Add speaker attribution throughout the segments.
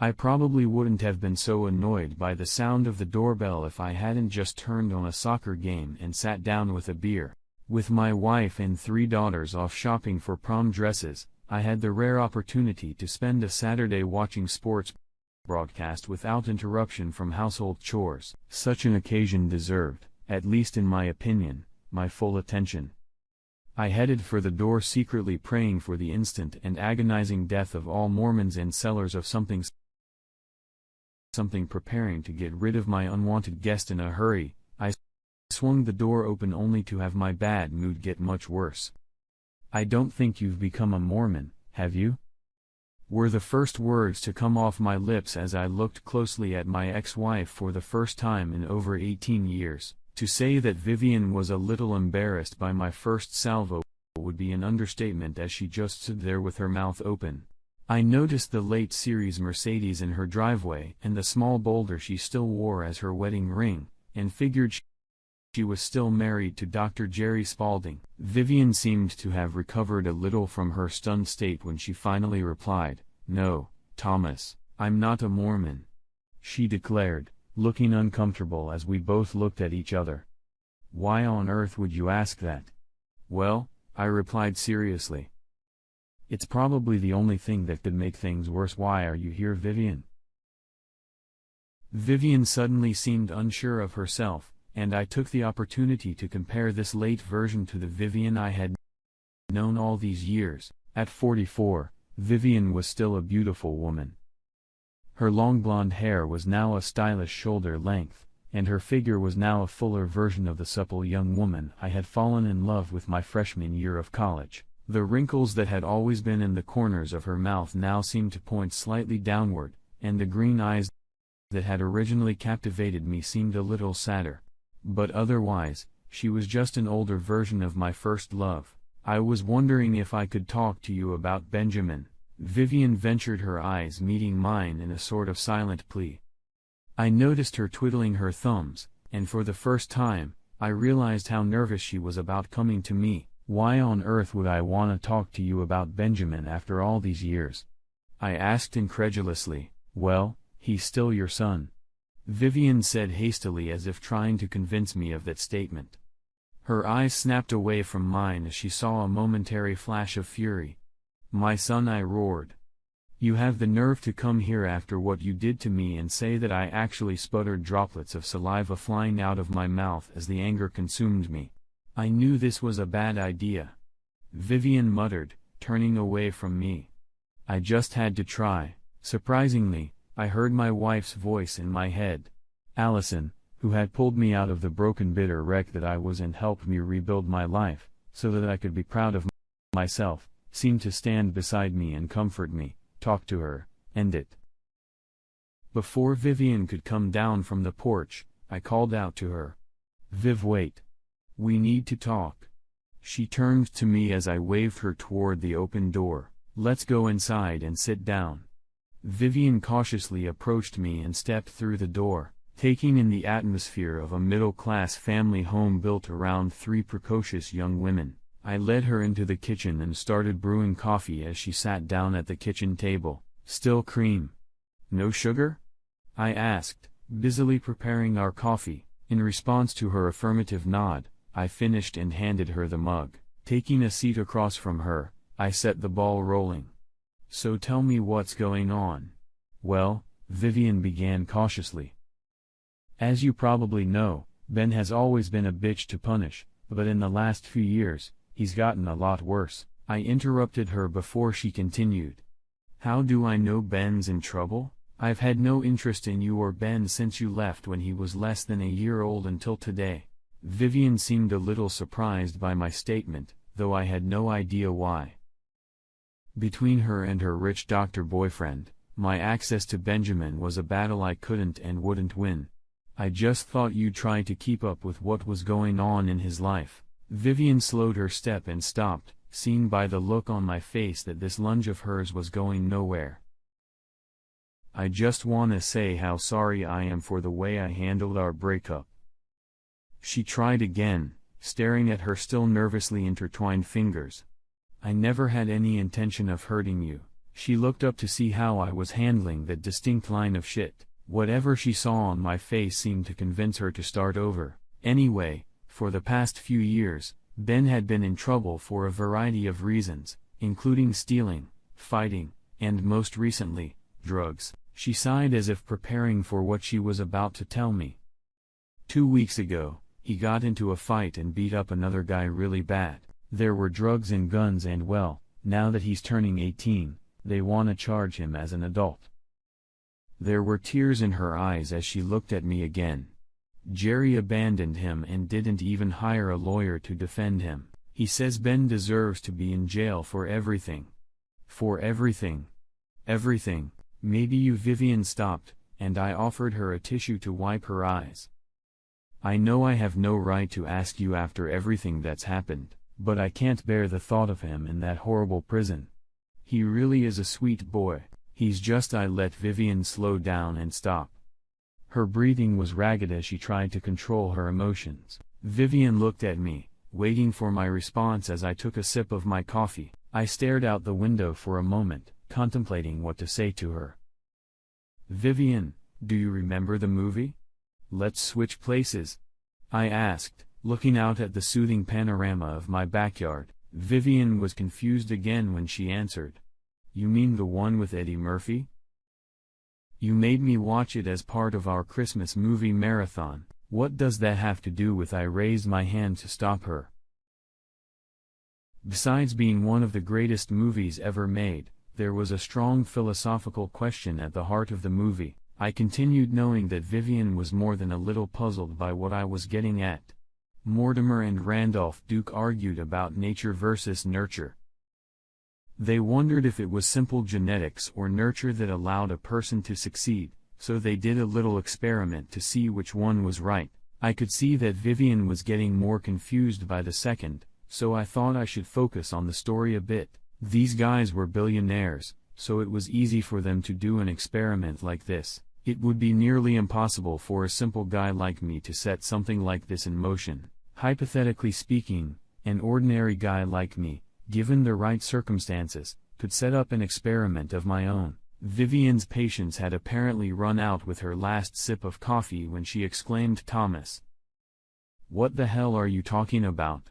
Speaker 1: I probably wouldn't have been so annoyed by the sound of the doorbell if I hadn't just turned on a soccer game and sat down with a beer. With my wife and 3 daughters off shopping for prom dresses, I had the rare opportunity to spend a Saturday watching sports broadcast without interruption from household chores. Such an occasion deserved, at least in my opinion, my full attention. I headed for the door, secretly praying for the instant and agonizing death of all Mormons and sellers of something, preparing to get rid of my unwanted guest in a hurry. I swung the door open only to have my bad mood get much worse. "I don't think you've become a Mormon, have you?" were the first words to come off my lips as I looked closely at my ex-wife for the first time in over 18 years. To say that Vivian was a little embarrassed by my first salvo would be an understatement, as she just stood there with her mouth open. I noticed the late series Mercedes in her driveway and the small boulder she still wore as her wedding ring, and figured she was still married to Dr. Jerry Spalding. Vivian seemed to have recovered a little from her stunned state when she finally replied, "No, Thomas, I'm not a Mormon," she declared, looking uncomfortable as we both looked at each other. "Why on earth would you ask that?" "Well," I replied seriously, "it's probably the only thing that could make things worse. Why are you here, Vivian?" Vivian suddenly seemed unsure of herself, and I took the opportunity to compare this late version to the Vivian I had known all these years. At 44, Vivian was still a beautiful woman. Her long blonde hair was now a stylish shoulder length, and her figure was now a fuller version of the supple young woman I had fallen in love with my freshman year of college. The wrinkles that had always been in the corners of her mouth now seemed to point slightly downward, and the green eyes that had originally captivated me seemed a little sadder. But otherwise, she was just an older version of my first love. "I was wondering if I could talk to you about Benjamin." Vivian ventured, her eyes meeting mine in a sort of silent plea. I noticed her twiddling her thumbs, and for the first time, I realized how nervous she was about coming to me. "Why on earth would I want to talk to you about Benjamin after all these years?" I asked incredulously. "Well, he's still your son," Vivian said hastily, as if trying to convince me of that statement. Her eyes snapped away from mine as she saw a momentary flash of fury. "My son," I roared. "You have the nerve to come here after what you did to me and say that?" I actually sputtered, droplets of saliva flying out of my mouth as the anger consumed me. "I knew this was a bad idea," Vivian muttered, turning away from me. "I just had to try." Surprisingly, I heard my wife's voice in my head. Allison, who had pulled me out of the broken, bitter wreck that I was and helped me rebuild my life, so that I could be proud of myself, seemed to stand beside me and comfort me. "Talk to her, end it." Before Vivian could come down from the porch, I called out to her. "Viv, wait. We need to talk." She turned to me as I waved her toward the open door. "Let's go inside and sit down." Vivian cautiously approached me and stepped through the door, taking in the atmosphere of a middle-class family home built around 3 precocious young women. I led her into the kitchen and started brewing coffee as she sat down at the kitchen table. "Still cream? No sugar?" I asked, busily preparing our coffee. In response to her affirmative nod, I finished and handed her the mug. Taking a seat across from her, I set the ball rolling. "So tell me what's going on." "Well," Vivian began cautiously, "as you probably know, Ben has always been a bitch to punish, but in the last few years, he's gotten a lot worse." I interrupted her before she continued. "How do I know Ben's in trouble? I've had no interest in you or Ben since you left when he was less than a year old until today." Vivian seemed a little surprised by my statement, though I had no idea why. Between her and her rich doctor boyfriend, my access to Benjamin was a battle I couldn't and wouldn't win. "I just thought you'd try to keep up with what was going on in his life." Vivian slowed her step and stopped, seeing by the look on my face that this lunge of hers was going nowhere. "I just wanna say how sorry I am for the way I handled our breakup." She tried again, staring at her still nervously intertwined fingers. "I never had any intention of hurting you. She looked up to see how I was handling that distinct line of shit. Whatever she saw on my face seemed to convince her to start over. Anyway, for the past few years, Ben had been in trouble for a variety of reasons, including stealing, fighting, and most recently, drugs. She sighed as if preparing for what she was about to tell me. 2 weeks ago, he got into a fight and beat up another guy really bad. There were drugs and guns, and well, now that he's turning 18, they wanna charge him as an adult. There were tears in her eyes as she looked at me again. Jerry abandoned him and didn't even hire a lawyer to defend him. He says Ben deserves to be in jail for everything. For everything. Everything. Maybe you. Vivian stopped, and I offered her a tissue to wipe her eyes. I know I have no right to ask you after everything that's happened, but I can't bear the thought of him in that horrible prison. He really is a sweet boy. He's just. I let Vivian slow down and stop. Her breathing was ragged as she tried to control her emotions. Vivian looked at me, waiting for my response as I took a sip of my coffee. I stared out the window for a moment, contemplating what to say to her. Vivian, do you remember the movie? Let's switch places, I asked, looking out at the soothing panorama of my backyard. Vivian was confused again when she answered. You mean the one with Eddie Murphy? You made me watch it as part of our Christmas movie marathon. What does that have to do with? I raised my hand to stop her. Besides being one of the greatest movies ever made, there was a strong philosophical question at the heart of the movie. I continued, knowing that Vivian was more than a little puzzled by what I was getting at. Mortimer and Randolph Duke argued about nature versus nurture. They wondered if it was simple genetics or nurture that allowed a person to succeed, so they did a little experiment to see which one was right. I could see that Vivian was getting more confused by the second, so I thought I should focus on the story a bit. These guys were billionaires, so it was easy for them to do an experiment like this. It would be nearly impossible for a simple guy like me to set something like this in motion. Hypothetically speaking, an ordinary guy like me, given the right circumstances, could set up an experiment of my own. Vivian's patience had apparently run out with her last sip of coffee when she exclaimed, Thomas, what the hell are you talking about?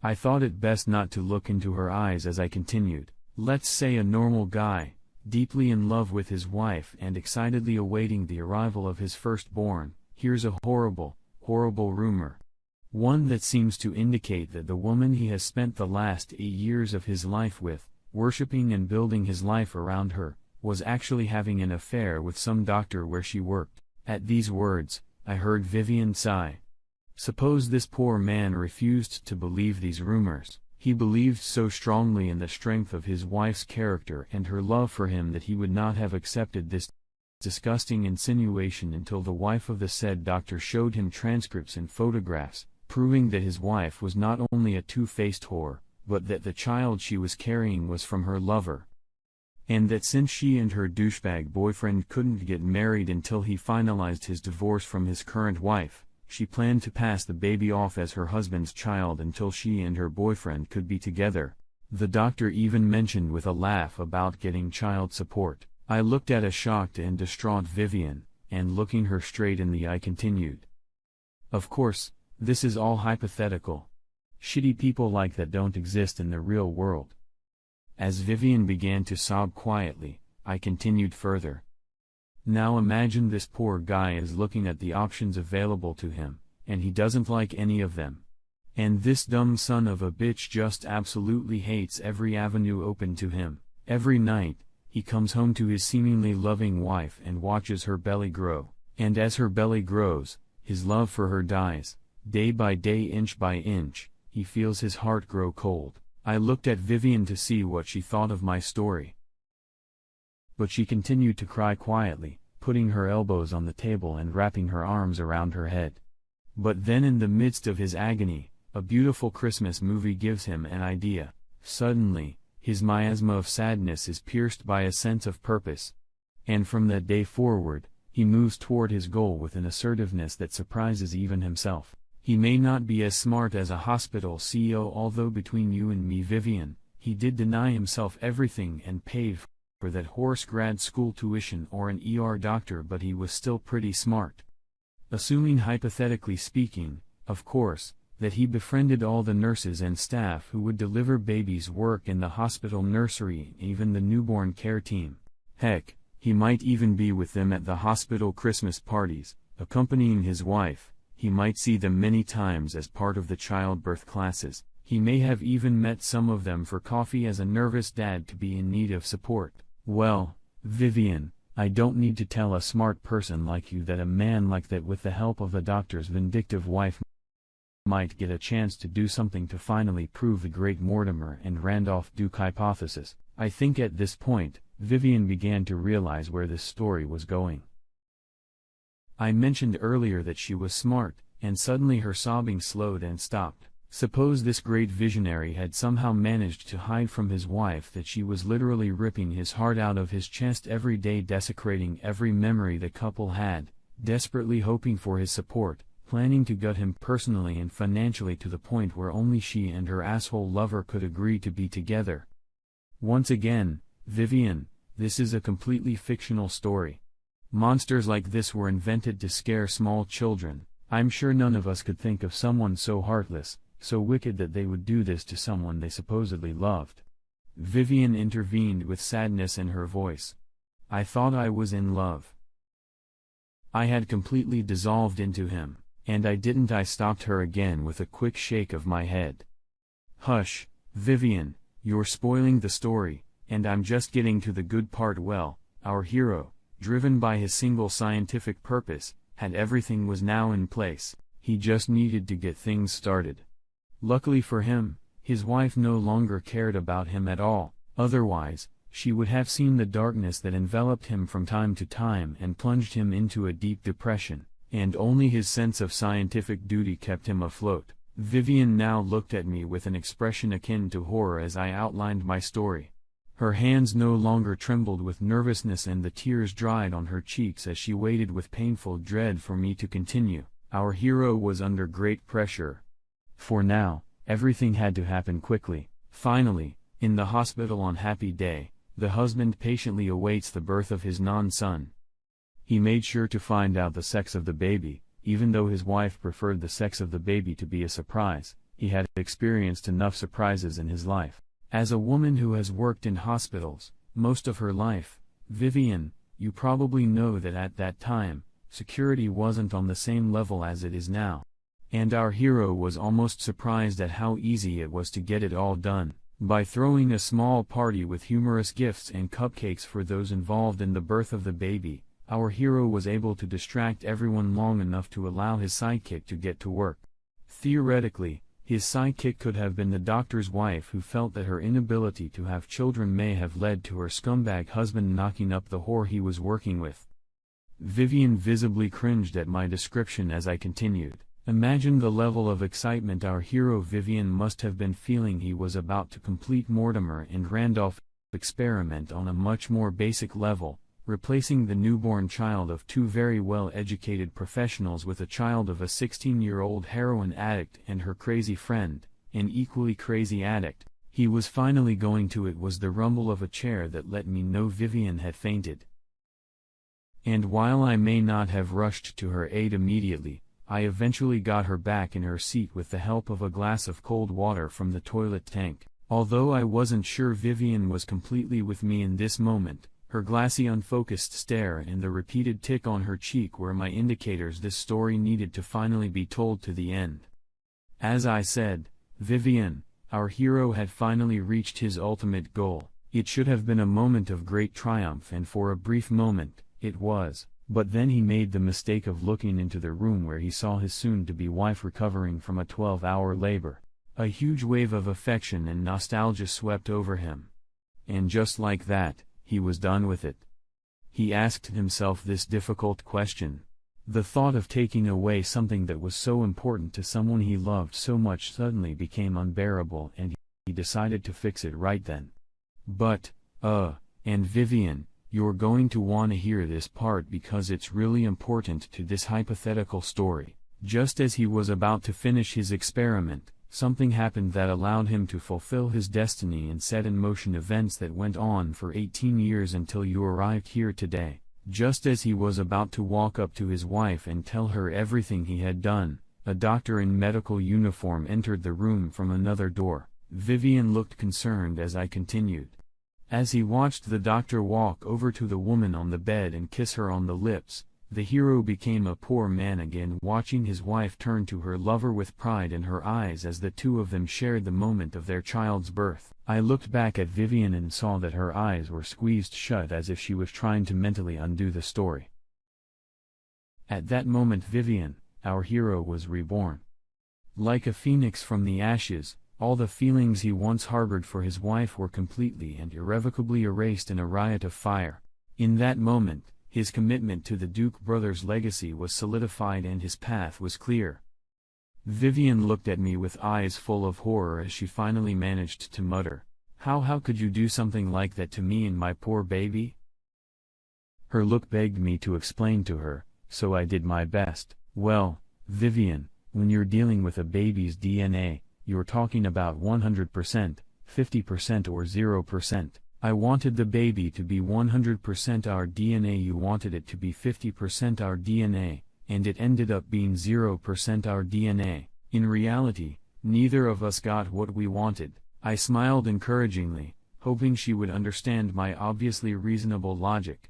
Speaker 1: I thought it best not to look into her eyes as I continued. Let's say a normal guy, deeply in love with his wife and excitedly awaiting the arrival of his firstborn, hears a horrible, horrible rumor. One that seems to indicate that the woman he has spent the last 8 years of his life with, worshipping and building his life around her, was actually having an affair with some doctor where she worked. At these words, I heard Vivian sigh. Suppose this poor man refused to believe these rumors. He believed so strongly in the strength of his wife's character and her love for him that he would not have accepted this disgusting insinuation until the wife of the said doctor showed him transcripts and photographs, proving that his wife was not only a two-faced whore, but that the child she was carrying was from her lover. And that since she and her douchebag boyfriend couldn't get married until he finalized his divorce from his current wife, she planned to pass the baby off as her husband's child until she and her boyfriend could be together. The doctor even mentioned with a laugh about getting child support. I looked at a shocked and distraught Vivian, and looking her straight in the eye continued. Of course, this is all hypothetical. Shitty people like that don't exist in the real world. As Vivian began to sob quietly, I continued further. Now imagine this poor guy is looking at the options available to him, and he doesn't like any of them. And this dumb son of a bitch just absolutely hates every avenue open to him. Every night, he comes home to his seemingly loving wife and watches her belly grow. And as her belly grows, his love for her dies. Day by day, inch by inch, he feels his heart grow cold. I looked at Vivian to see what she thought of my story. But she continued to cry quietly, putting her elbows on the table and wrapping her arms around her head. But then in the midst of his agony, a beautiful Christmas movie gives him an idea. Suddenly, his miasma of sadness is pierced by a sense of purpose. And from that day forward, he moves toward his goal with an assertiveness that surprises even himself. He may not be as smart as a hospital CEO, although between you and me, Vivian, he did deny himself everything and paid for that horse grad school tuition or an ER doctor, but he was still pretty smart. Assuming, hypothetically speaking, of course, that he befriended all the nurses and staff who would deliver babies, work in the hospital nursery, even the newborn care team. Heck, he might even be with them at the hospital Christmas parties, accompanying his wife. He might see them many times as part of the childbirth classes. He may have even met some of them for coffee as a nervous dad to be in need of support. Well, Vivian, I don't need to tell a smart person like you that a man like that, with the help of the doctor's vindictive wife, might get a chance to do something to finally prove the great Mortimer and Randolph Duke hypothesis. I think at this point, Vivian began to realize where this story was going. I mentioned earlier that she was smart, and suddenly her sobbing slowed and stopped. Suppose this great visionary had somehow managed to hide from his wife that she was literally ripping his heart out of his chest every day, desecrating every memory the couple had, desperately hoping for his support, planning to gut him personally and financially to the point where only she and her asshole lover could agree to be together. Once again, Vivian, this is a completely fictional story. Monsters like this were invented to scare small children. I'm sure none of us could think of someone so heartless, so wicked that they would do this to someone they supposedly loved. Vivian intervened with sadness in her voice. I thought I was in love. I had completely dissolved into him, and I didn't. I stopped her again with a quick shake of my head. Hush, Vivian, you're spoiling the story, and I'm just getting to the good part. Well, our hero, driven by his single scientific purpose, had everything was now in place. He just needed to get things started. Luckily for him, his wife no longer cared about him at all. Otherwise, she would have seen the darkness that enveloped him from time to time and plunged him into a deep depression, and only his sense of scientific duty kept him afloat. Vivian now looked at me with an expression akin to horror as I outlined my story. Her hands no longer trembled with nervousness, and the tears dried on her cheeks as she waited with painful dread for me to continue. Our hero was under great pressure. For now, everything had to happen quickly. Finally, in the hospital on Happy Day, the husband patiently awaits the birth of his non-son. He made sure to find out the sex of the baby, even though his wife preferred the sex of the baby to be a surprise. He had experienced enough surprises in his life. As a woman who has worked in hospitals most of her life, Vivian, you probably know that at that time, security wasn't on the same level as it is now. And our hero was almost surprised at how easy it was to get it all done. By throwing a small party with humorous gifts and cupcakes for those involved in the birth of the baby, our hero was able to distract everyone long enough to allow his sidekick to get to work. Theoretically, his sidekick could have been the doctor's wife, who felt that her inability to have children may have led to her scumbag husband knocking up the whore he was working with. Vivian visibly cringed at my description as I continued. Imagine the level of excitement our hero Vivian must have been feeling. He was about to complete Mortimer and Randolph's experiment on a much more basic level, replacing the newborn child of two very well-educated professionals with a child of a 16-year-old heroin addict and her crazy friend, an equally crazy addict. He was finally going to. It was the rumble of a chair that let me know Vivian had fainted. And while I may not have rushed to her aid immediately, I eventually got her back in her seat with the help of a glass of cold water from the toilet tank. Although I wasn't sure Vivian was completely with me in this moment, her glassy unfocused stare and the repeated tick on her cheek were my indicators this story needed to finally be told to the end. As I said, Vivian, our hero had finally reached his ultimate goal. It should have been a moment of great triumph, and for a brief moment, it was. But then he made the mistake of looking into the room where he saw his soon-to-be wife recovering from a 12-hour labor. A huge wave of affection and nostalgia swept over him. And just like that, he was done with it. He asked himself this difficult question. The thought of taking away something that was so important to someone he loved so much suddenly became unbearable, and he decided to fix it right then. But, and Vivian, you're going to want to hear this part because it's really important to this hypothetical story. Just as he was about to finish his experiment, something happened that allowed him to fulfill his destiny and set in motion events that went on for 18 years until you arrived here today. Just as he was about to walk up to his wife and tell her everything he had done, a doctor in medical uniform entered the room from another door. Vivian looked concerned as I continued. As he watched the doctor walk over to the woman on the bed and kiss her on the lips, the hero became a poor man again, watching his wife turn to her lover with pride in her eyes as the two of them shared the moment of their child's birth. I looked back at Vivian and saw that her eyes were squeezed shut as if she was trying to mentally undo the story. At that moment Vivian, our hero, was reborn. Like a phoenix from the ashes, all the feelings he once harbored for his wife were completely and irrevocably erased in a riot of fire. In that moment, his commitment to the Duke brothers' legacy was solidified and his path was clear. Vivian looked at me with eyes full of horror as she finally managed to mutter, How could you do something like that to me and my poor baby?" Her look begged me to explain to her, so I did my best. "Well, Vivian, when you're dealing with a baby's DNA, you're talking about 100%, 50% or 0%. I wanted the baby to be 100% our DNA, you wanted it to be 50% our DNA, and it ended up being 0% our DNA. In reality, neither of us got what we wanted." I smiled encouragingly, hoping she would understand my obviously reasonable logic.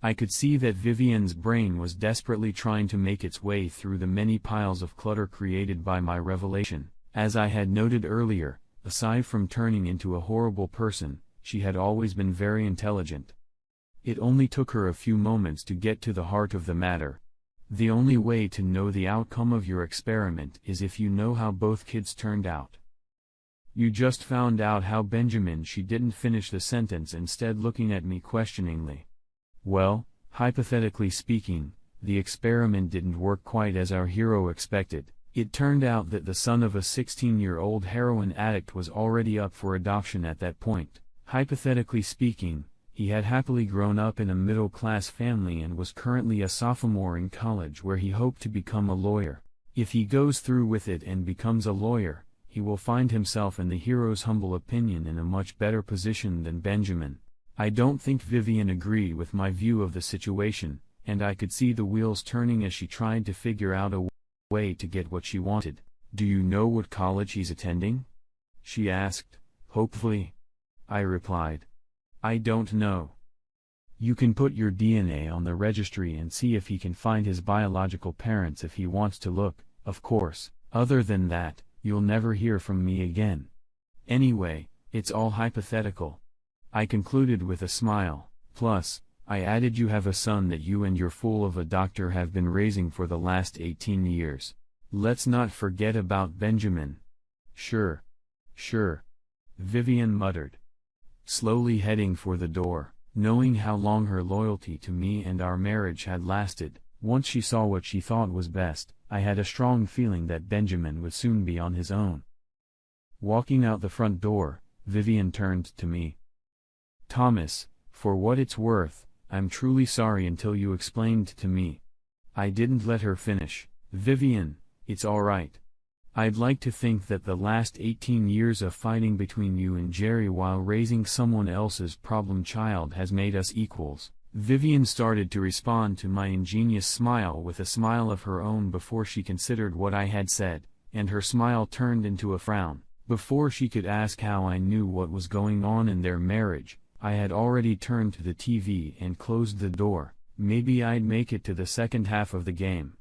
Speaker 1: I could see that Vivian's brain was desperately trying to make its way through the many piles of clutter created by my revelation. As I had noted earlier, aside from turning into a horrible person, she had always been very intelligent. It only took her a few moments to get to the heart of the matter. The only way to know the outcome of your experiment is if you know how both kids turned out. You just found out how Benjamin. She didn't finish the sentence, instead looking at me questioningly. Well, hypothetically speaking, the experiment didn't work quite as our hero expected. It turned out that the son of a 16-year-old heroin addict was already up for adoption at that point. Hypothetically speaking, he had happily grown up in a middle-class family and was currently a sophomore in college where he hoped to become a lawyer. If he goes through with it and becomes a lawyer, he will find himself, in the hero's humble opinion, in a much better position than Benjamin. I don't think Vivian agreed with my view of the situation, and I could see the wheels turning as she tried to figure out a way to get what she wanted. "Do you know what college he's attending?" she asked, hopefully. I replied, "I don't know." "You can put your DNA on the registry and see if he can find his biological parents if he wants to look, of course. Other than that, you'll never hear from me again. Anyway, it's all hypothetical," I concluded with a smile. "Plus," I added, "you have a son that you and your fool of a doctor have been raising for the last 18 years. Let's not forget about Benjamin." Sure, Vivian muttered, slowly heading for the door. Knowing how long her loyalty to me and our marriage had lasted, once she saw what she thought was best, I had a strong feeling that Benjamin would soon be on his own. Walking out the front door, Vivian turned to me. "Thomas, for what it's worth, I'm truly sorry until you explained to me." I didn't let her finish. "Vivian, it's all right. I'd like to think that the last 18 years of fighting between you and Jerry while raising someone else's problem child has made us equals." Vivian started to respond to my ingenious smile with a smile of her own before she considered what I had said, and her smile turned into a frown. Before she could ask how I knew what was going on in their marriage, I had already turned to the TV and closed the door. Maybe I'd make it to the second half of the game.